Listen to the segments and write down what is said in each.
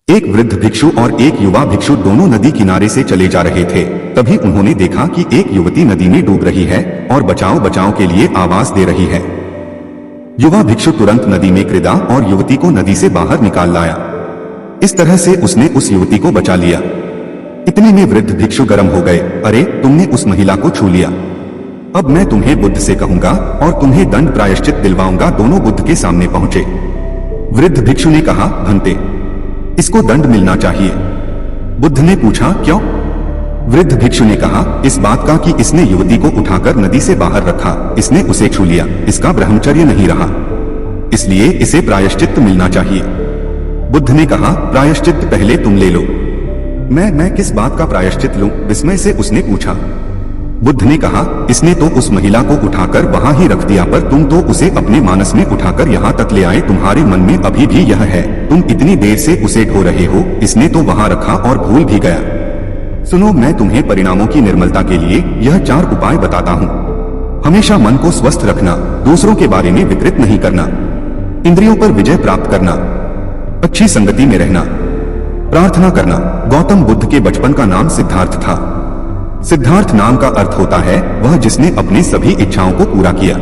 एक वृद्ध भिक्षु और एक युवा भिक्षु दोनों नदी किनारे से चले जा रहे थे। तभी उन्होंने देखा कि एक युवती नदी में डूब रही है और बचाओ बचाओ के लिए आवाज दे रही है। युवा भिक्षु तुरंत नदी में कूदा और युवती को नदी से बाहर निकाल लाया। इस तरह से उसने उस युवती को बचा लिया। इतने में वृद्ध भिक्षु गर्म हो गए। अरे, तुमने उस महिला को छू लिया, अब मैं तुम्हें बुद्ध से कहूंगा और तुम्हें दंड प्रायश्चित दिलवाऊंगा। दोनों बुद्ध के सामने पहुंचे। वृद्ध भिक्षु ने कहा, भंते, इसको दंड मिलना चाहिए। बुद्ध ने पूछा, क्यों? वृद्ध भिक्षु ने कहा, इस बात का कि इसने युवती को उठाकर नदी से बाहर रखा, इसने उसे छू लिया, इसका ब्रह्मचर्य नहीं रहा, इसलिए इसे प्रायश्चित मिलना चाहिए। बुद्ध ने कहा, प्रायश्चित पहले तुम ले लो। मैं किस बात का प्रायश्चित लूं? विस्मय से उसने पूछा। बुद्ध ने कहा, इसने तो उस महिला को उठाकर वहां ही रख दिया, पर तुम तो उसे अपने मानस में उठाकर यहाँ तक ले आए। तुम्हारे मन में अभी भी यह है, तुम इतनी देर से उसे ढो रहे हो, इसने तो वहां रखा और भूल भी गया। सुनो, मैं तुम्हें परिणामों की निर्मलता के लिए यह 4 उपाय बताता हूँ। हमेशा मन को स्वस्थ रखना, दूसरों के बारे में विकृत नहीं करना, इंद्रियों पर विजय प्राप्त करना, अच्छी संगति में रहना, प्रार्थना करना। गौतम बुद्ध के बचपन का नाम सिद्धार्थ था। सिद्धार्थ नाम का अर्थ होता है वह जिसने अपनी सभी इच्छाओं को पूरा किया।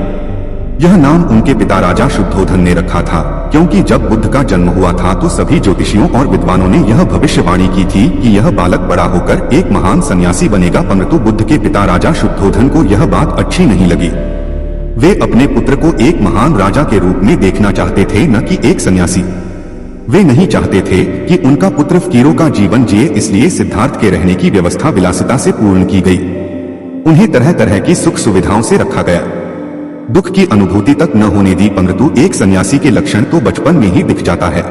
यह नाम उनके पिता राजा शुद्धोधन ने रखा था, क्योंकि जब बुद्ध का जन्म हुआ था तो सभी ज्योतिषियों और विद्वानों ने यह भविष्यवाणी की थी कि यह बालक बड़ा होकर एक महान सन्यासी बनेगा। परंतु बुद्ध के पिता राजा शुद्धोधन को यह बात अच्छी नहीं लगी। वे अपने पुत्र को एक महान राजा के रूप में देखना चाहते थे, न कि एक सन्यासी। वे नहीं चाहते थे कि उनका पुत्र फकीरों का जीवन जिए, इसलिए सिद्धार्थ के रहने की व्यवस्था विलासिता से पूर्ण की गई। उन्हें तरह तरह की सुख सुविधाओं से रखा गया, दुख की अनुभूति तक न होने दी। परंतु एक सन्यासी के लक्षण तो बचपन में ही दिख जाता है।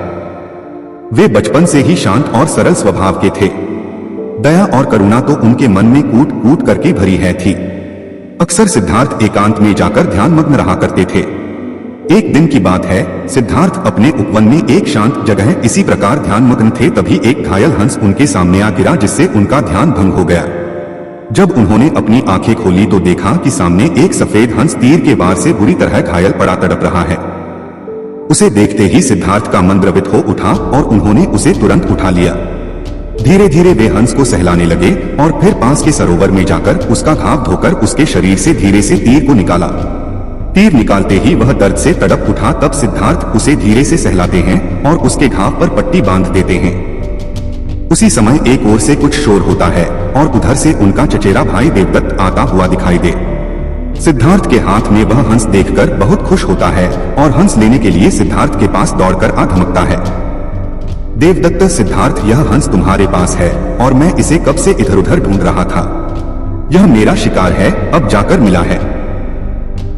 वे बचपन से ही शांत और सरल स्वभाव के थे। दया और करुणा तो उनके मन में कूट कूट करके भरी है थी। अक्सर सिद्धार्थ एकांत में जाकर ध्यान मग्न रहा करते थे। एक दिन की बात है, सिद्धार्थ अपने उपवन में एक शांत जगह इसी प्रकार ध्यान मग्न थे, तभी एक घायल हंस उनके सामने आ गिरा, जिससे उनका ध्यान भंग हो गया। जब उन्होंने अपनी आंखें खोली तो देखा कि सामने एक सफेद हंस तीर के वार से बुरी तरह घायल पड़ा तड़प रहा है। उसे देखते ही सिद्धार्थ का मन द्रवित हो उठा और उन्होंने उसे तुरंत उठा लिया। धीरे धीरे वे हंस को सहलाने लगे और फिर पास के सरोवर में जाकर उसका घाव धोकर उसके शरीर से धीरे से तीर को निकाला। तीर निकालते ही वह दर्द से तड़प उठा। तब सिद्धार्थ उसे धीरे से सहलाते हैं और उसके घाव पर पट्टी बांध देते हैं। उसी समय एक ओर से कुछ शोर होता है और उधर से उनका चचेरा भाई देवदत्त आता हुआ दिखाई दे। सिद्धार्थ के हाथ में वह हंस देखकर बहुत खुश होता है और हंस लेने के लिए सिद्धार्थ के पास दौड़कर आ धमकता है। देवदत्त, सिद्धार्थ, यह हंस तुम्हारे पास है और मैं इसे कब से इधर उधर ढूंढ रहा था। यह मेरा शिकार है, अब जाकर मिला है।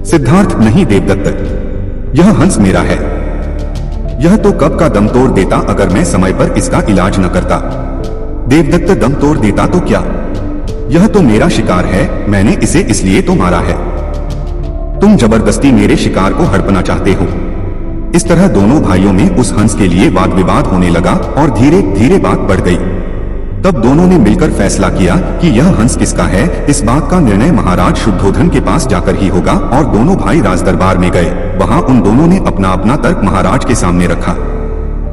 सिद्धार्थ, नहीं देवदत्त, यह हंस मेरा है। यह तो कब का दम तोड़ देता अगर मैं समय पर इसका इलाज न करता। देवदत्त, दम तोड़ देता तो क्या, यह तो मेरा शिकार है, मैंने इसे इसलिए तो मारा है। तुम जबरदस्ती मेरे शिकार को हड़पना चाहते हो। इस तरह दोनों भाइयों में उस हंस के लिए वाद विवाद होने लगा और धीरे धीरे बात बढ़ गई। तब दोनों ने मिलकर फैसला किया कि यह हंस किसका है। इस बात का निर्णय महाराज शुद्धोधन के पास जाकर ही होगा और दोनों भाई राजदरबार में गए। वहां उन दोनों ने अपना अपना तर्क महाराज के सामने रखा।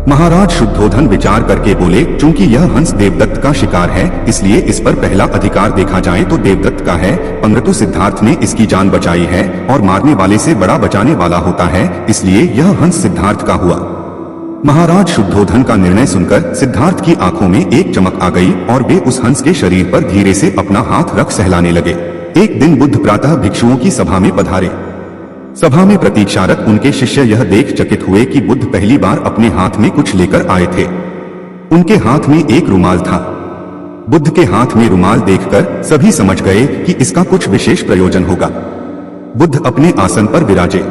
महाराज शुद्धोधन विचार करके बोले, चूंकि यह हंस देवदत्त का शिकार है, इसलिए इस पर पहला अधिकार देखा जाए तो देवदत्त का है। परंतु सिद्धार्थ ने इसकी जान बचाई है और मारने वाले से बड़ा बचाने वाला होता है, इसलिए यह हंस सिद्धार्थ का हुआ। महाराज शुद्धोधन का निर्णय सुनकर सिद्धार्थ की आंखों में एक चमक आ गई और वे उस हंस के शरीर पर धीरे से अपना हाथ रख सहलाने लगे। एक दिन बुद्ध प्रातः भिक्षुओं की सभा में पधारे। सभा में प्रतीक्षारत उनके शिष्य यह देख चकित हुए कि बुद्ध पहली बार अपने हाथ में कुछ लेकर आए थे। उनके हाथ में एक रुमाल था। बुद्ध के हाथ में रुमाल देखकर सभी समझ गए कि इसका कुछ विशेष प्रयोजन होगा। बुद्ध अपने आसन पर विराजे।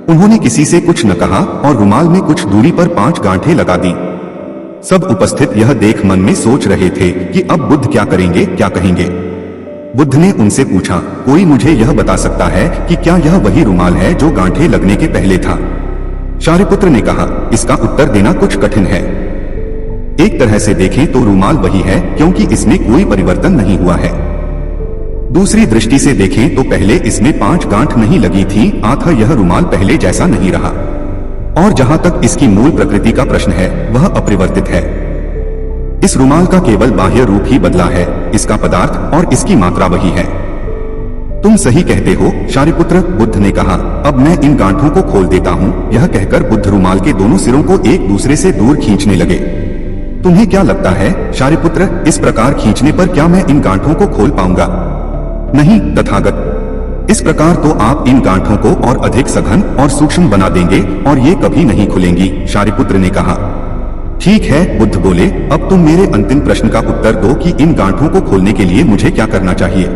उन्होंने किसी से कुछ न कहा और रुमाल में कुछ दूरी पर 5 गांठें लगा दी। सब उपस्थित यह देख मन में सोच रहे थे कि अब बुद्ध क्या करेंगे, क्या कहेंगे। बुद्ध ने उनसे पूछा, कोई मुझे यह बता सकता है कि क्या यह वही रुमाल है जो गांठें लगने के पहले था? शारिपुत्र ने कहा, इसका उत्तर देना कुछ कठिन है। एक तरह से देखें तो रुमाल वही है, क्योंकि इसमें कोई परिवर्तन नहीं हुआ है। दूसरी दृष्टि से देखें तो पहले इसमें 5 गांठ नहीं लगी थी, अतः यह रुमाल पहले जैसा नहीं रहा। और जहां तक इसकी मूल प्रकृति का प्रश्न है, वह अपरिवर्तित है। इस रुमाल का केवल बाह्य रूप ही बदला है, इसका पदार्थ और इसकी मात्रा वही है। तुम सही कहते हो शारिपुत्र, बुद्ध ने कहा। अब मैं इन गांठों को खोल देता हूँ। यह कहकर बुद्ध रुमाल के दोनों सिरों को एक दूसरे से दूर खींचने लगे। तुम्हें क्या लगता है शारिपुत्र, इस प्रकार खींचने पर क्या मैं इन गांठों को खोल पाऊंगा? नहीं तथागत, इस प्रकार तो आप इन गांठों को और अधिक सघन और सूक्ष्म बना देंगे और ये कभी नहीं खुलेंगी, शारिपुत्र ने कहा। ठीक है, बुद्ध बोले, अब तुम मेरे अंतिम प्रश्न का उत्तर दो कि इन गांठों को खोलने के लिए मुझे क्या करना चाहिए?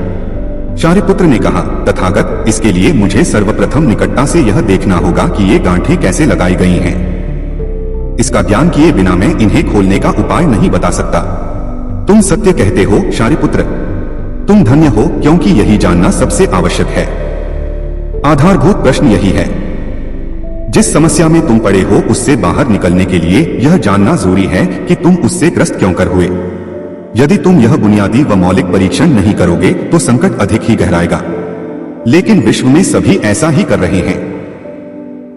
शारिपुत्र ने कहा, तथागत, इसके लिए मुझे सर्वप्रथम निकटता से यह देखना होगा कि ये गांठें कैसे लगाई गई हैं। इसका ज्ञान किए बिना मैं इन्हें खोलने का उपाय नहीं बता सकता। तुम सत्य कहते हो शारिपुत्र, तुम धन्य हो, क्योंकि यही जानना सबसे आवश्यक है। आधारभूत प्रश्न यही है। जिस समस्या में तुम पड़े हो उससे बाहर निकलने के लिए यह जानना जरूरी है कि तुम उससे ग्रस्त क्यों कर हुए। यदि तुम यह बुनियादी व मौलिक परीक्षण नहीं करोगे तो संकट अधिक ही गहराएगा। लेकिन विश्व में सभी ऐसा ही कर रहे हैं।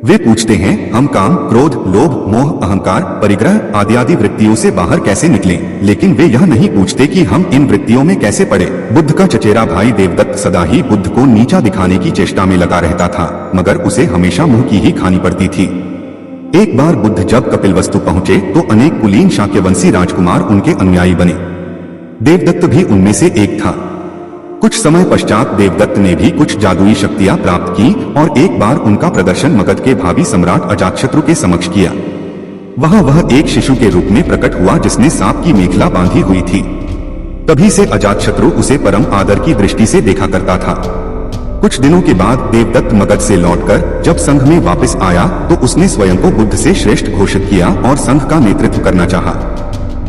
वे पूछते हैं, हम काम, क्रोध, लोभ, मोह, अहंकार, परिग्रह आदि वृत्तियों से बाहर कैसे निकलें, लेकिन वे यह नहीं पूछते कि हम इन वृत्तियों में कैसे पड़े। बुद्ध का चचेरा भाई देवदत्त सदा ही बुद्ध को नीचा दिखाने की चेष्टा में लगा रहता था, मगर उसे हमेशा मुंह की ही खानी पड़ती थी। एक बार बुद्ध जब कपिलवस्तु पहुंचे तो अनेक कुलीन शाक्यवंशी राजकुमार उनके अनुयायी बने। देवदत्त भी उनमें से एक था। कुछ समय पश्चात देवदत्त ने भी कुछ जादुई शक्तियां प्राप्त की और एक बार उनका प्रदर्शन मगध के भावी सम्राट अजातशत्रु के समक्ष किया। वहां वह एक शिशु के रूप में प्रकट हुआ जिसने सांप की मेखला बांधी हुई थी। तभी से अजातशत्रु उसे परम आदर की दृष्टि से देखा करता था। कुछ दिनों के बाद देवदत्त मगध से लौटकर जब संघ में वापस आया तो उसने स्वयं को बुद्ध से श्रेष्ठ घोषित किया और संघ का नेतृत्व करना चाहा।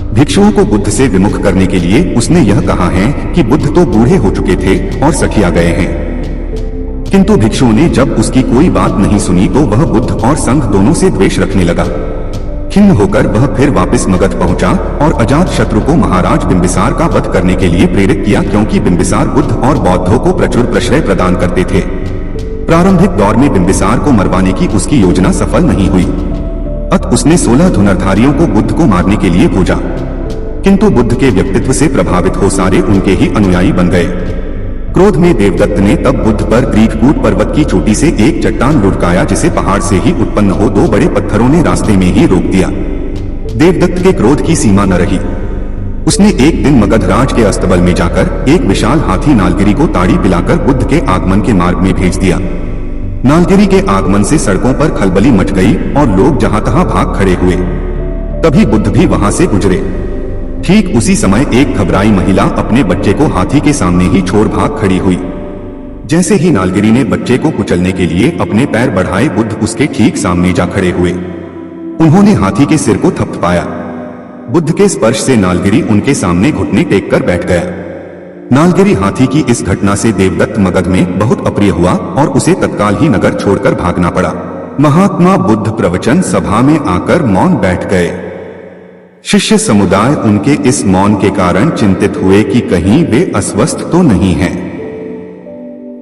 भिक्षुओं को बुद्ध से विमुख करने के लिए उसने यह कहा है कि बुद्ध तो बूढ़े हो चुके थे और सठिया गए हैं। किंतु भिक्षुओं ने जब उसकी कोई बात नहीं सुनी तो वह बुद्ध और संघ दोनों से द्वेष रखने लगा। खिन्न होकर वह फिर वापस मगध पहुंचा और अजातशत्रु को महाराज बिंबिसार का वध करने के लिए प्रेरित किया, क्योंकि बिंबिसार बुद्ध और बौद्धों को प्रचुर प्रश्रय प्रदान करते थे। प्रारंभिक दौर में बिंबिसार को मरवाने की उसकी योजना सफल नहीं हुई। अतः उसने 16 धनुर्धारियों को बुद्ध को मारने के लिए भेजा, किंतु बुद्ध के व्यक्तित्व से प्रभावित हो सारे उनके ही अनुयायी बन गए। क्रोध में देवदत्त ने तब बुद्ध पर ग्रीककूट पर्वत की चोटी से एक चट्टान लुढ़काया, जिसे पहाड़ से ही उत्पन्न हो 2 बड़े पत्थरों ने रास्ते में ही रोक दिया। देवदत्त के क्रोध की सीमा न रही। उसने एक दिन मगध राज के अस्तबल में जाकर एक विशाल हाथी नालगिरी को ताड़ी पिलाकर बुद्ध के आगमन के मार्ग में भेज दिया। नालगिरी के आगमन से सड़कों पर खलबली मच गई और लोग जहां तहां भाग खड़े हुए। तभी बुद्ध भी वहां से गुजरे। ठीक उसी समय एक घबराई महिला अपने बच्चे को हाथी के सामने ही छोड़ भाग खड़ी हुई। जैसे ही नालगिरी ने बच्चे को कुचलने के लिए अपने पैर बढ़ाए, बुद्ध उसके ठीक सामने जा खड़े हुए। उन्होंने हाथी के सिर को थपथपाया। बुद्ध के स्पर्श से नालगिरी उनके सामने घुटने टेक कर बैठ गया। नालगिरी हाथी की इस घटना से देवदत्त मगध में बहुत अप्रिय हुआ और उसे तत्काल ही नगर छोड़कर भागना पड़ा। महात्मा बुद्ध प्रवचन सभा में आकर मौन बैठ गए। शिष्य समुदाय उनके इस मौन के कारण चिंतित हुए कि कहीं वे अस्वस्थ तो नहीं हैं।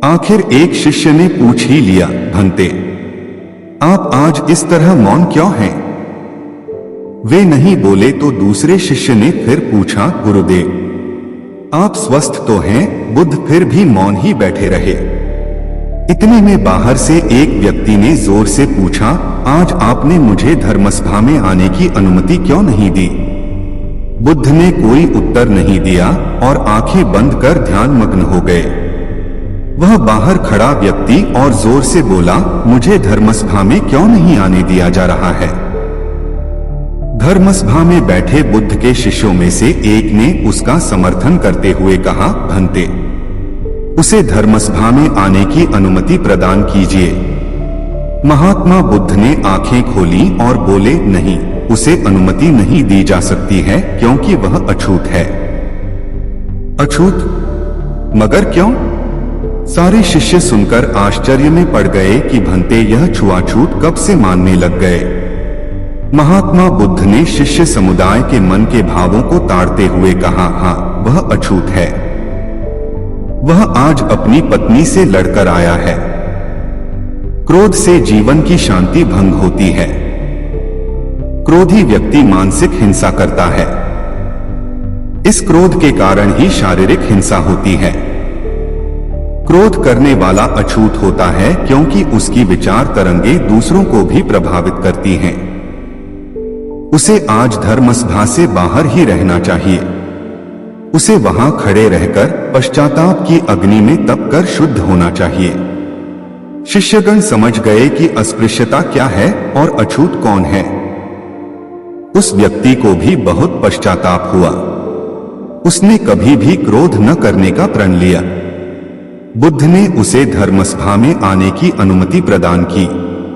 आखिर एक शिष्य ने पूछ ही लिया, भंते, आप आज इस तरह मौन क्यों हैं? वे नहीं बोले तो दूसरे शिष्य ने फिर पूछा, गुरुदेव आप स्वस्थ तो हैं? बुद्ध फिर भी मौन ही बैठे रहे। इतने में बाहर से एक व्यक्ति ने जोर से पूछा, आज आपने मुझे धर्मसभा में आने की अनुमति क्यों नहीं दी? बुद्ध ने कोई उत्तर नहीं दिया और आंखें बंद कर ध्यान मग्न हो गए। वह बाहर खड़ा व्यक्ति और जोर से बोला, मुझे धर्मसभा में क्यों नहीं आने दिया जा रहा है? धर्मसभा में बैठे बुद्ध के शिष्यों में से एक ने उसका समर्थन करते हुए कहा, भंते, उसे धर्मसभा में आने की अनुमति प्रदान कीजिए। महात्मा बुद्ध ने आंखें खोली और बोले, नहीं, उसे अनुमति नहीं दी जा सकती है क्योंकि वह अछूत है। अछूत? मगर क्यों? सारे शिष्य सुनकर आश्चर्य में पड़ गए कि भंते यह छुआछूत कब से मानने लग गए। महात्मा बुद्ध ने शिष्य समुदाय के मन के भावों को ताड़ते हुए कहा, हाँ, वह अछूत है। वह आज अपनी पत्नी से लड़कर आया है। क्रोध से जीवन की शांति भंग होती है। क्रोधी व्यक्ति मानसिक हिंसा करता है। इस क्रोध के कारण ही शारीरिक हिंसा होती है। क्रोध करने वाला अछूत होता है क्योंकि उसकी विचार तरंगे दूसरों को भी प्रभावित करती हैं। उसे आज धर्मसभा से बाहर ही रहना चाहिए। उसे वहां खड़े रहकर पश्चाताप की अग्नि में तप कर शुद्ध होना चाहिए। शिष्यगण समझ गए कि अस्पृश्यता क्या है और अछूत कौन है। उस व्यक्ति को भी बहुत पश्चाताप हुआ। उसने कभी भी क्रोध न करने का प्रण लिया। बुद्ध ने उसे धर्मसभा में आने की अनुमति प्रदान की।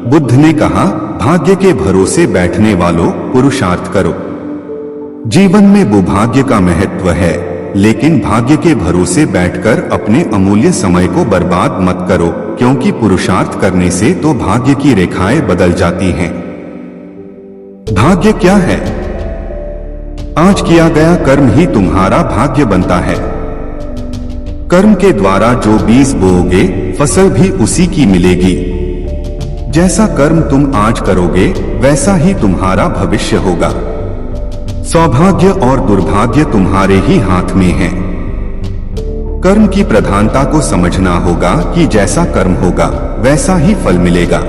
बुद्ध ने कहा, भाग्य के भरोसे बैठने वालों, पुरुषार्थ करो। जीवन में भूभाग्य का महत्व है, लेकिन भाग्य के भरोसे बैठकर अपने अमूल्य समय को बर्बाद मत करो, क्योंकि पुरुषार्थ करने से तो भाग्य की रेखाएं बदल जाती हैं। भाग्य क्या है? आज किया गया कर्म ही तुम्हारा भाग्य बनता है। कर्म के द्वारा जो बीज बोओगे, फसल भी उसी की मिलेगी। जैसा कर्म तुम आज करोगे, वैसा ही तुम्हारा भविष्य होगा। सौभाग्य और दुर्भाग्य तुम्हारे ही हाथ में है। कर्म की प्रधानता को समझना होगा कि जैसा कर्म होगा, वैसा ही फल मिलेगा।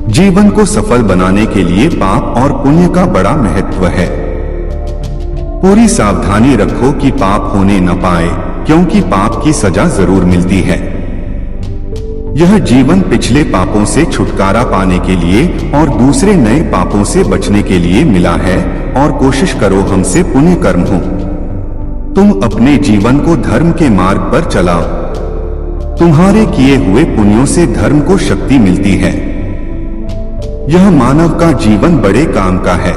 जीवन को सफल बनाने के लिए पाप और पुण्य का बड़ा महत्व है। पूरी सावधानी रखो कि पाप होने न पाए, क्योंकि पाप की सजा जरूर मिलती है। यह जीवन पिछले पापों से छुटकारा पाने के लिए और दूसरे नए पापों से बचने के लिए मिला है, और कोशिश करो हमसे पुण्य कर्म हो। तुम अपने जीवन को धर्म के मार्ग पर चलाओ। तुम्हारे किए हुए पुण्यों से धर्म को शक्ति मिलती है। यह मानव का जीवन बड़े काम का है।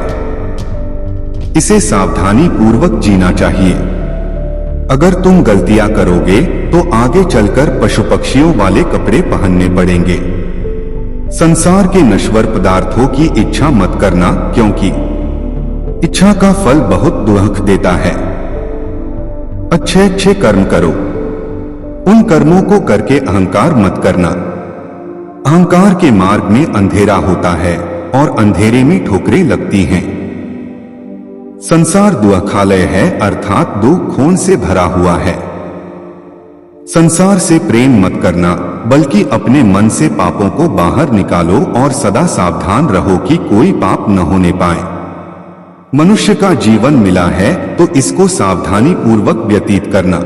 इसे सावधानी पूर्वक जीना चाहिए। अगर तुम गलतियां करोगे तो आगे चलकर पशु पक्षियों वाले कपड़े पहनने पड़ेंगे। संसार के नश्वर पदार्थों की इच्छा मत करना, क्योंकि इच्छा का फल बहुत दुख देता है। अच्छे अच्छे कर्म करो। उन कर्मों को करके अहंकार मत करना। अहंकार के मार्ग में अंधेरा होता है और अंधेरे में ठोकरें लगती हैं। संसार दुखालय है, अर्थात दुख खून से भरा हुआ है। संसार से प्रेम मत करना, बल्कि अपने मन से पापों को बाहर निकालो और सदा सावधान रहो कि कोई पाप न होने पाए। मनुष्य का जीवन मिला है तो इसको सावधानी पूर्वक व्यतीत करना।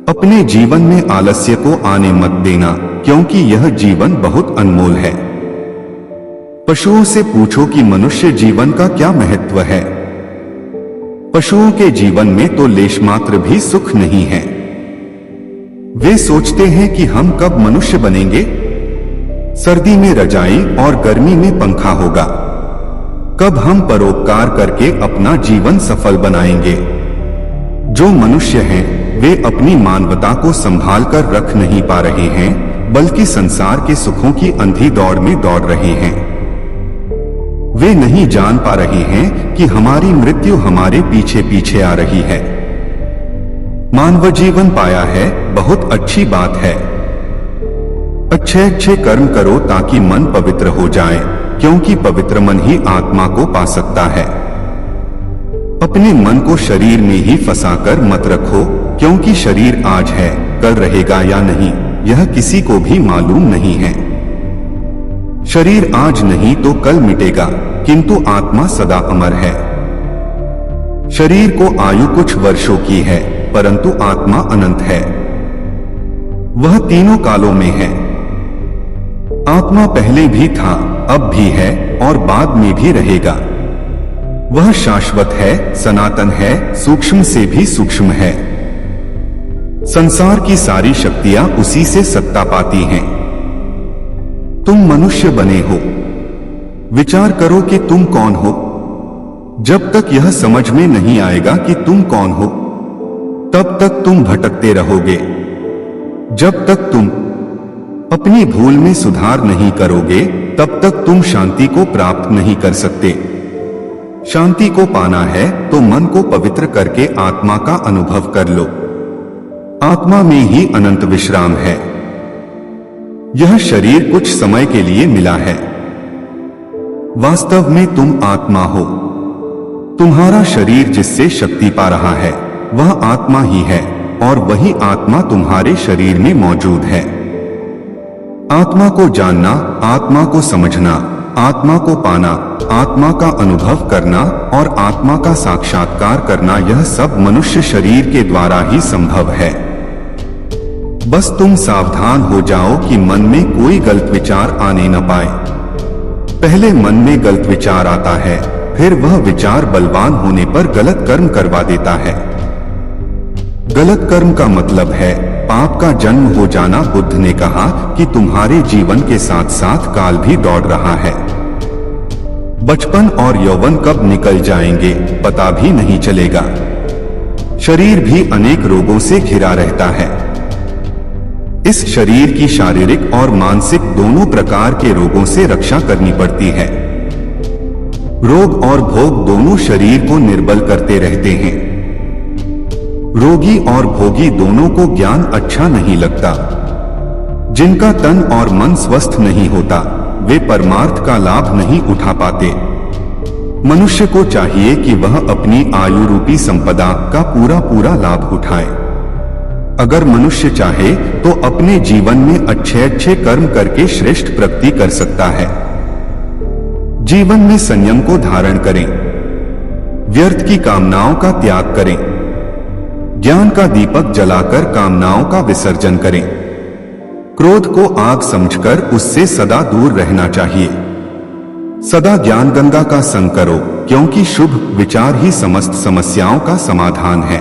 अपने जीवन में आलस्य को आने मत देना, क्योंकि यह जीवन बहुत अनमोल है। पशुओं से पूछो कि मनुष्य जीवन का क्या महत्व है। पशुओं के जीवन में तो लेश मात्र भी सुख नहीं है। वे सोचते हैं कि हम कब मनुष्य बनेंगे। सर्दी में रजाई और गर्मी में पंखा होगा। कब हम परोपकार करके अपना जीवन सफल बनाएंगे। जो मनुष्य हैं, वे अपनी मानवता को संभाल कर रख नहीं पा रहे हैं, बल्कि संसार के सुखों की अंधी दौड़ में दौड़ रहे हैं। वे नहीं जान पा रहे हैं कि हमारी मृत्यु हमारे पीछे पीछे आ रही है। मानव जीवन पाया है, बहुत अच्छी बात है। अच्छे अच्छे कर्म करो ताकि मन पवित्र हो जाए, क्योंकि पवित्र मन ही आत्मा को पा सकता है। अपने मन को शरीर में ही फंसाकर मत रखो, क्योंकि शरीर आज है, कल रहेगा या नहीं, यह किसी को भी मालूम नहीं है। शरीर आज नहीं तो कल मिटेगा, किंतु आत्मा सदा अमर है। शरीर को आयु कुछ वर्षों की है, परंतु आत्मा अनंत है। वह तीनों कालों में है। आत्मा पहले भी था, अब भी है और बाद में भी रहेगा। वह शाश्वत है, सनातन है, सूक्ष्म से भी सूक्ष्म है। संसार की सारी शक्तियां उसी से सत्ता पाती हैं। तुम मनुष्य बने हो। विचार करो कि तुम कौन हो। जब तक यह समझ में नहीं आएगा कि तुम कौन हो, तब तक तुम भटकते रहोगे। जब तक तुम अपनी भूल में सुधार नहीं करोगे, तब तक तुम शांति को प्राप्त नहीं कर सकते। शांति को पाना है तो मन को पवित्र करके आत्मा का अनुभव कर लो। आत्मा में ही अनंत विश्राम है। यह शरीर कुछ समय के लिए मिला है। वास्तव में तुम आत्मा हो। तुम्हारा शरीर जिससे शक्ति पा रहा है वह आत्मा ही है और वही आत्मा तुम्हारे शरीर में मौजूद है। आत्मा को जानना, आत्मा को समझना, आत्मा को पाना, आत्मा का अनुभव करना और आत्मा का साक्षात्कार करना, यह सब मनुष्य शरीर के द्वारा ही संभव है। बस तुम सावधान हो जाओ कि मन में कोई गलत विचार आने न पाए। पहले मन में गलत विचार आता है, फिर वह विचार बलवान होने पर गलत कर्म करवा देता है। गलत कर्म का मतलब है पाप का जन्म हो जाना। बुद्ध ने कहा कि तुम्हारे जीवन के साथ साथ काल भी दौड़ रहा है। बचपन और यौवन कब निकल जाएंगे पता भी नहीं चलेगा। शरीर भी अनेक रोगों से घिरा रहता है। इस शरीर की शारीरिक और मानसिक दोनों प्रकार के रोगों से रक्षा करनी पड़ती है। रोग और भोग दोनों शरीर को निर्बल करते रहते हैं। रोगी और भोगी दोनों को ज्ञान अच्छा नहीं लगता। जिनका तन और मन स्वस्थ नहीं होता वे परमार्थ का लाभ नहीं उठा पाते। मनुष्य को चाहिए कि वह अपनी आयु रूपी संपदा का पूरा लाभ उठाए। अगर मनुष्य चाहे तो अपने जीवन में अच्छे कर्म करके श्रेष्ठ प्रगति कर सकता है। जीवन में संयम को धारण करें, व्यर्थ की कामनाओं का त्याग करें, ज्ञान का दीपक जलाकर कामनाओं का विसर्जन करें। क्रोध को आग समझकर उससे सदा दूर रहना चाहिए। सदा ज्ञान गंगा का संग करो, क्योंकि शुभ विचार ही समस्त समस्याओं का समाधान है।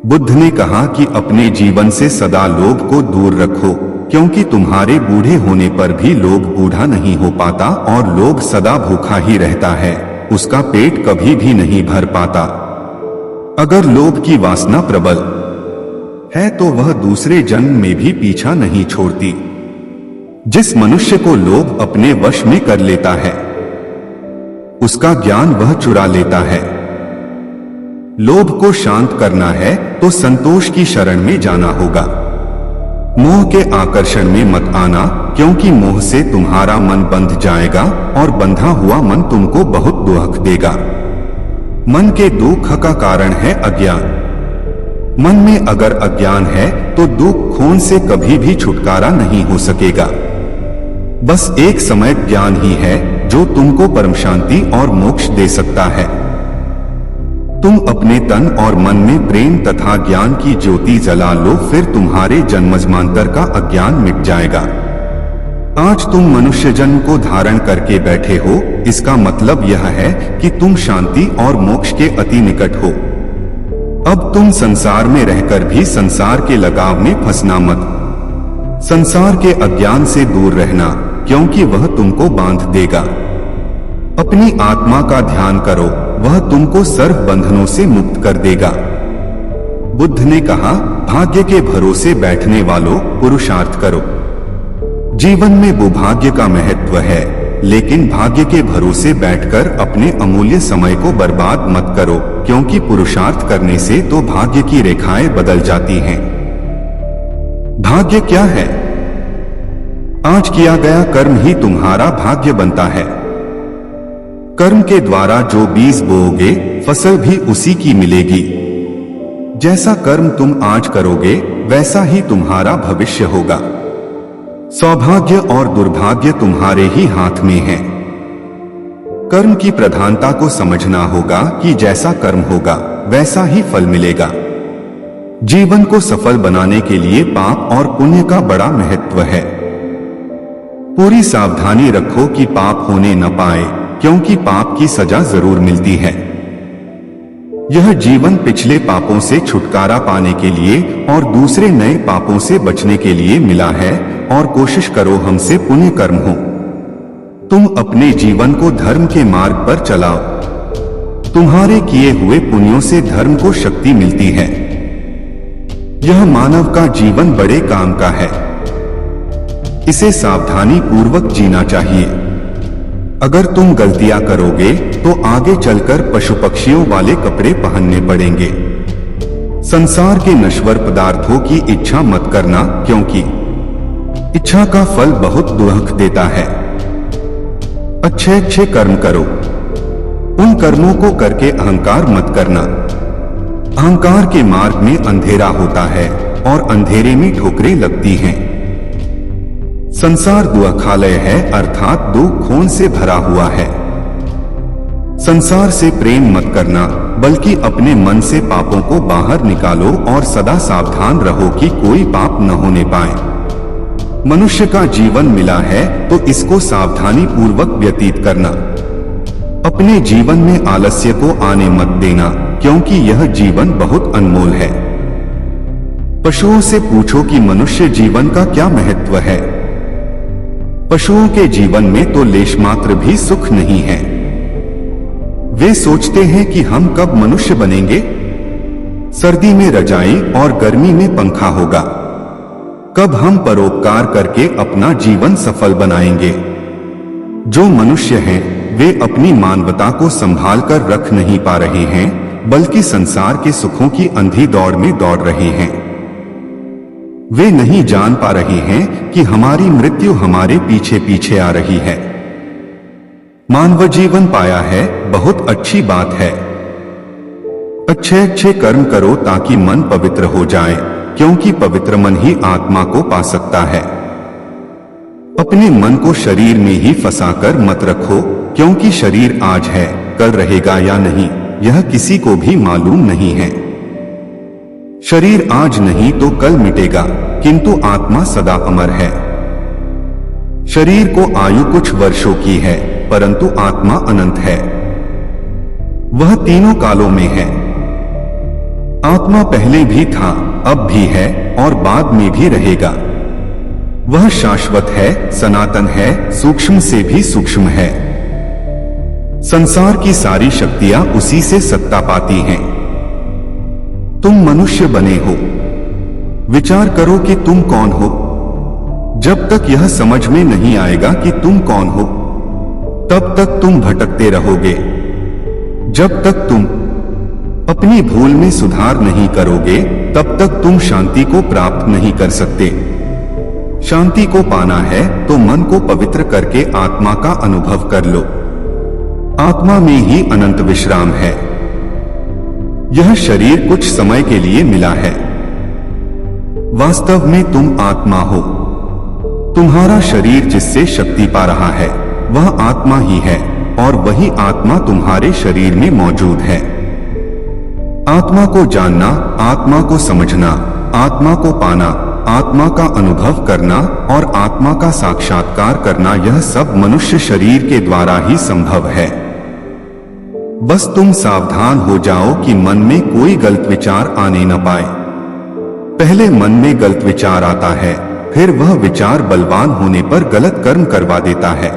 बुद्ध ने कहा कि अपने जीवन से सदा लोभ को दूर रखो, क्योंकि तुम्हारे बूढ़े होने पर भी लोभ बूढ़ा नहीं हो पाता और लोभ सदा भूखा ही रहता है, उसका पेट कभी भी नहीं भर पाता। अगर लोभ की वासना प्रबल है तो वह दूसरे जन्म में भी पीछा नहीं छोड़ती। जिस मनुष्य को लोभ अपने वश में कर लेता है उसका ज्ञान वह चुरा लेता है। लोभ को शांत करना है तो संतोष की शरण में जाना होगा। मोह के आकर्षण में मत आना, क्योंकि मोह से तुम्हारा मन बंध जाएगा और बंधा हुआ मन तुमको बहुत दुख देगा। मन के दुख का कारण है अज्ञान। मन में अगर अज्ञान है तो दुख खोन से कभी भी छुटकारा नहीं हो सकेगा। बस एक समय ज्ञान ही है जो तुमको परम शांति और मोक्ष दे सकता है। तुम अपने तन और मन में प्रेम तथा ज्ञान की ज्योति जला लो, फिर तुम्हारे जन्मजन्मांतर का अज्ञान मिट जाएगा। आज तुम मनुष्य जन्म को धारण करके बैठे हो, इसका मतलब यह है कि तुम शांति और मोक्ष के अति निकट हो। अब तुम संसार में रहकर भी संसार के लगाव में फंसना मत। संसार के अज्ञान से दूर रहना, क्योंकि वह तुमको बांध देगा। अपनी आत्मा का ध्यान करो, वह तुमको सर्व बंधनों से मुक्त कर देगा। बुद्ध ने कहा, भाग्य के भरोसे बैठने वालों, पुरुषार्थ करो। जीवन में भूभाग्य का महत्व है, लेकिन भाग्य के भरोसे बैठकर अपने अमूल्य समय को बर्बाद मत करो, क्योंकि पुरुषार्थ करने से तो भाग्य की रेखाएं बदल जाती हैं। भाग्य क्या है? आज किया गया कर्म ही तुम्हारा भाग्य बनता है। कर्म के द्वारा जो बीज बोओगे फसल भी उसी की मिलेगी। जैसा कर्म तुम आज करोगे वैसा ही तुम्हारा भविष्य होगा। सौभाग्य और दुर्भाग्य तुम्हारे ही हाथ में है। कर्म की प्रधानता को समझना होगा कि जैसा कर्म होगा वैसा ही फल मिलेगा। जीवन को सफल बनाने के लिए पाप और पुण्य का बड़ा महत्व है। पूरी सावधानी रखो कि पाप होने न पाए, क्योंकि पाप की सजा जरूर मिलती है। यह जीवन पिछले पापों से छुटकारा पाने के लिए और दूसरे नए पापों से बचने के लिए मिला है, और कोशिश करो हमसे पुण्य कर्म हो। तुम अपने जीवन को धर्म के मार्ग पर चलाओ। तुम्हारे किए हुए पुण्यों से धर्म को शक्ति मिलती है। यह मानव का जीवन बड़े काम का है। इसे सावधानी पूर्वक जीना चाहिए। अगर तुम गलतियां करोगे तो आगे चलकर पशु पक्षियों वाले कपड़े पहनने पड़ेंगे। संसार के नश्वर पदार्थों की इच्छा मत करना, क्योंकि इच्छा का फल बहुत दुख देता है। अच्छे कर्म करो, उन कर्मों को करके अहंकार मत करना। अहंकार के मार्ग में अंधेरा होता है और अंधेरे में ठोकरें लगती हैं। संसार दुखालय है, अर्थात दो खून से भरा हुआ है। संसार से प्रेम मत करना, बल्कि अपने मन से पापों को बाहर निकालो और सदा सावधान रहो कि कोई पाप न होने पाए। मनुष्य का जीवन मिला है तो इसको सावधानी पूर्वक व्यतीत करना। अपने जीवन में आलस्य को आने मत देना, क्योंकि यह जीवन बहुत अनमोल है। पशुओं से पूछो कि मनुष्य जीवन का क्या महत्व है। पशुओं के जीवन में तो लेश मात्र भी सुख नहीं है। वे सोचते हैं कि हम कब मनुष्य बनेंगे। सर्दी में रजाई और गर्मी में पंखा होगा। कब हम परोपकार करके अपना जीवन सफल बनाएंगे। जो मनुष्य हैं, वे अपनी मानवता को संभाल कर रख नहीं पा रहे हैं, बल्कि संसार के सुखों की अंधी दौड़ में दौड़ रहे हैं। वे नहीं जान पा रहे हैं कि हमारी मृत्यु हमारे पीछे पीछे आ रही है। मानव जीवन पाया है, बहुत अच्छी बात है। अच्छे अच्छे कर्म करो ताकि मन पवित्र हो जाए, क्योंकि पवित्र मन ही आत्मा को पा सकता है। अपने मन को शरीर में ही फंसाकर मत रखो, क्योंकि शरीर आज है, कल रहेगा या नहीं, यह किसी को भी मालूम नहीं है। शरीर आज नहीं तो कल मिटेगा, किंतु आत्मा सदा अमर है। शरीर को आयु कुछ वर्षों की है, परंतु आत्मा अनंत है। वह तीनों कालों में है। आत्मा पहले भी था, अब भी है और बाद में भी रहेगा। वह शाश्वत है, सनातन है, सूक्ष्म से भी सूक्ष्म है। संसार की सारी शक्तियां उसी से सत्ता पाती हैं। तुम मनुष्य बने हो, विचार करो कि तुम कौन हो। जब तक यह समझ में नहीं आएगा कि तुम कौन हो, तब तक तुम भटकते रहोगे। जब तक तुम अपनी भूल में सुधार नहीं करोगे, तब तक तुम शांति को प्राप्त नहीं कर सकते। शांति को पाना है तो मन को पवित्र करके आत्मा का अनुभव कर लो। आत्मा में ही अनंत विश्राम है। यह शरीर कुछ समय के लिए मिला है। वास्तव में तुम आत्मा हो। तुम्हारा शरीर जिससे शक्ति पा रहा है, वह आत्मा ही है, और वही आत्मा तुम्हारे शरीर में मौजूद है। आत्मा को जानना, आत्मा को समझना, आत्मा को पाना, आत्मा का अनुभव करना और आत्मा का साक्षात्कार करना, यह सब मनुष्य शरीर के द्वारा ही संभव है। बस तुम सावधान हो जाओ कि मन में कोई गलत विचार आने न पाए। पहले मन में गलत विचार आता है, फिर वह विचार बलवान होने पर गलत कर्म करवा देता है।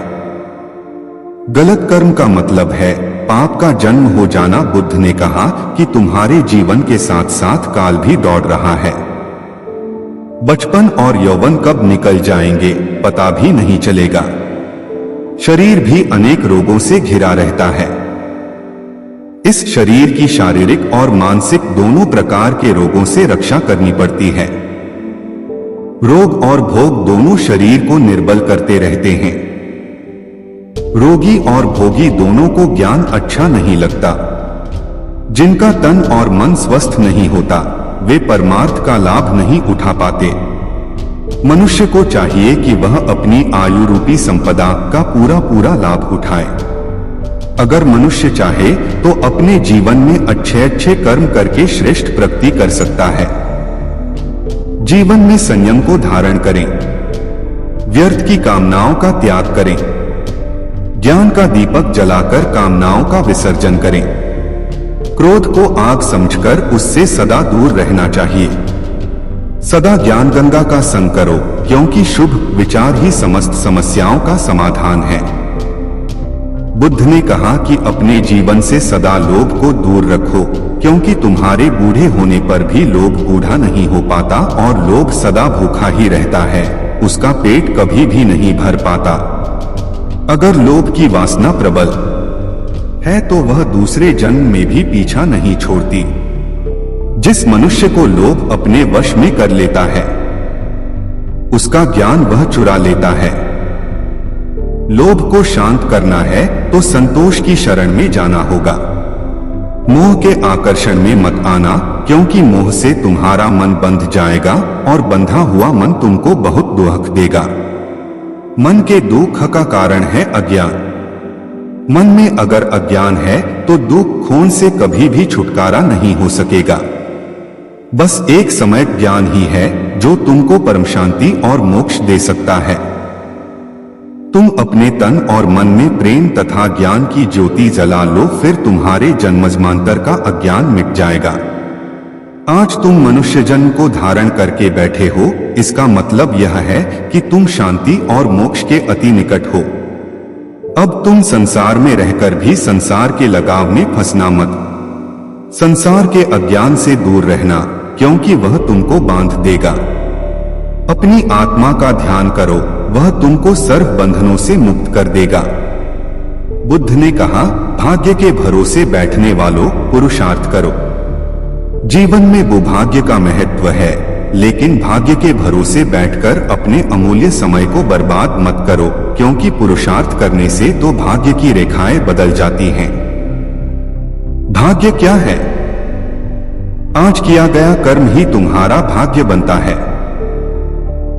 गलत कर्म का मतलब है पाप का जन्म हो जाना। बुद्ध ने कहा कि तुम्हारे जीवन के साथ साथ काल भी दौड़ रहा है। बचपन और यौवन कब निकल जाएंगे पता भी नहीं चलेगा। शरीर भी अनेक रोगों से घिरा रहता है। इस शरीर की शारीरिक और मानसिक दोनों प्रकार के रोगों से रक्षा करनी पड़ती है। रोग और भोग दोनों शरीर को निर्बल करते रहते हैं। रोगी और भोगी दोनों को ज्ञान अच्छा नहीं लगता। जिनका तन और मन स्वस्थ नहीं होता, वे परमार्थ का लाभ नहीं उठा पाते। मनुष्य को चाहिए कि वह अपनी आयु रूपी संपदा का पूरा पूरा लाभ उठाए। अगर मनुष्य चाहे तो अपने जीवन में अच्छे अच्छे कर्म करके श्रेष्ठ प्रगति कर सकता है। जीवन में संयम को धारण करें। व्यर्थ की कामनाओं का त्याग करें। ज्ञान का दीपक जलाकर कामनाओं का विसर्जन करें। क्रोध को आग समझकर उससे सदा दूर रहना चाहिए। सदा ज्ञान गंगा का संग करो, क्योंकि शुभ विचार ही समस्त समस्याओं का समाधान है। बुद्ध ने कहा कि अपने जीवन से सदा लोभ को दूर रखो, क्योंकि तुम्हारे बूढ़े होने पर भी लोभ बूढ़ा नहीं हो पाता और लोभ सदा भूखा ही रहता है, उसका पेट कभी भी नहीं भर पाता। अगर लोभ की वासना प्रबल है तो वह दूसरे जन्म में भी पीछा नहीं छोड़ती। जिस मनुष्य को लोभ अपने वश में कर लेता है, उसका ज्ञान वह चुरा लेता है। लोभ को शांत करना है तो संतोष की शरण में जाना होगा। मोह के आकर्षण में मत आना, क्योंकि मोह से तुम्हारा मन बंध जाएगा और बंधा हुआ मन तुमको बहुत दुख देगा। मन के दुख का कारण है अज्ञान। मन में अगर अज्ञान है तो दुख खोन से कभी भी छुटकारा नहीं हो सकेगा। बस एक समय ज्ञान ही है जो तुमको परम शांति और मोक्ष दे सकता है। तुम अपने तन और मन में प्रेम तथा ज्ञान की ज्योति जला लो, फिर तुम्हारे जन्मजन्मांतर का अज्ञान मिट जाएगा। आज तुम मनुष्य जन्म को धारण करके बैठे हो, इसका मतलब यह है कि तुम शांति और मोक्ष के अति निकट हो। अब तुम संसार में रहकर भी संसार के लगाव में फंसना मत। संसार के अज्ञान से दूर रहना, क्योंकि वह तुमको बांध देगा। अपनी आत्मा का ध्यान करो, वह तुमको सर्व बंधनों से मुक्त कर देगा। बुद्ध ने कहा, भाग्य के भरोसे बैठने वालों, पुरुषार्थ करो। जीवन में भूभाग्य का महत्व है, लेकिन भाग्य के भरोसे बैठकर अपने अमूल्य समय को बर्बाद मत करो, क्योंकि पुरुषार्थ करने से तो भाग्य की रेखाएं बदल जाती हैं। भाग्य क्या है? आज किया गया कर्म ही तुम्हारा भाग्य बनता है।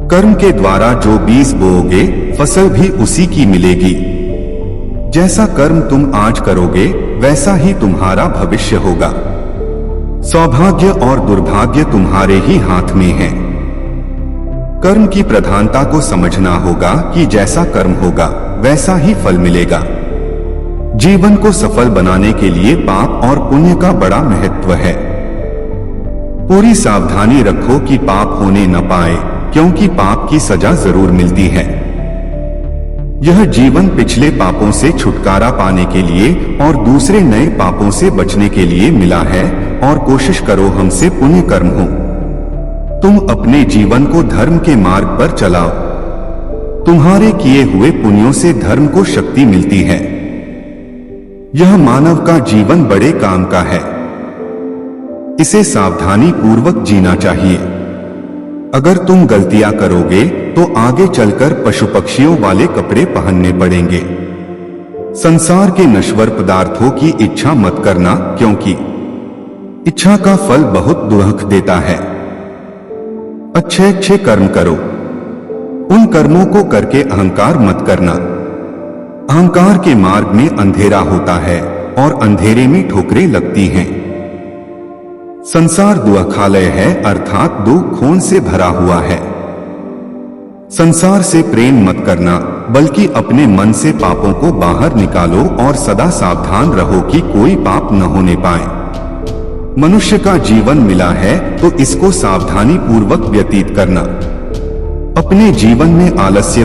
कर्म के द्वारा जो बीज बोओगे, फसल भी उसी की मिलेगी। जैसा कर्म तुम आज करोगे, वैसा ही तुम्हारा भविष्य होगा। सौभाग्य और दुर्भाग्य तुम्हारे ही हाथ में है। कर्म की प्रधानता को समझना होगा कि जैसा कर्म होगा, वैसा ही फल मिलेगा। जीवन को सफल बनाने के लिए पाप और पुण्य का बड़ा महत्व है। पूरी सावधानी रखो कि पाप होने न पाए, क्योंकि पाप की सजा जरूर मिलती है। यह जीवन पिछले पापों से छुटकारा पाने के लिए और दूसरे नए पापों से बचने के लिए मिला है, और कोशिश करो हमसे पुण्य कर्म हो। तुम अपने जीवन को धर्म के मार्ग पर चलाओ। तुम्हारे किए हुए पुण्यों से धर्म को शक्ति मिलती है। यह मानव का जीवन बड़े काम का है। इसे सावधानी पूर्वक जीना चाहिए। अगर तुम गलतियां करोगे तो आगे चलकर पशु पक्षियों वाले कपड़े पहनने पड़ेंगे। संसार के नश्वर पदार्थों की इच्छा मत करना, क्योंकि इच्छा का फल बहुत दुख देता है। अच्छे अच्छे कर्म करो। उन कर्मों को करके अहंकार मत करना। अहंकार के मार्ग में अंधेरा होता है और अंधेरे में ठोकरें लगती हैं। संसार दुखालय है, अर्थात दुख खून से भरा हुआ है। संसार से प्रेम मत करना, बल्कि अपने मन से पापों को बाहर निकालो और सदा सावधान रहो कि कोई पाप न होने पाए। मनुष्य का जीवन मिला है तो इसको सावधानी पूर्वक व्यतीत करना। अपने जीवन में आलस्य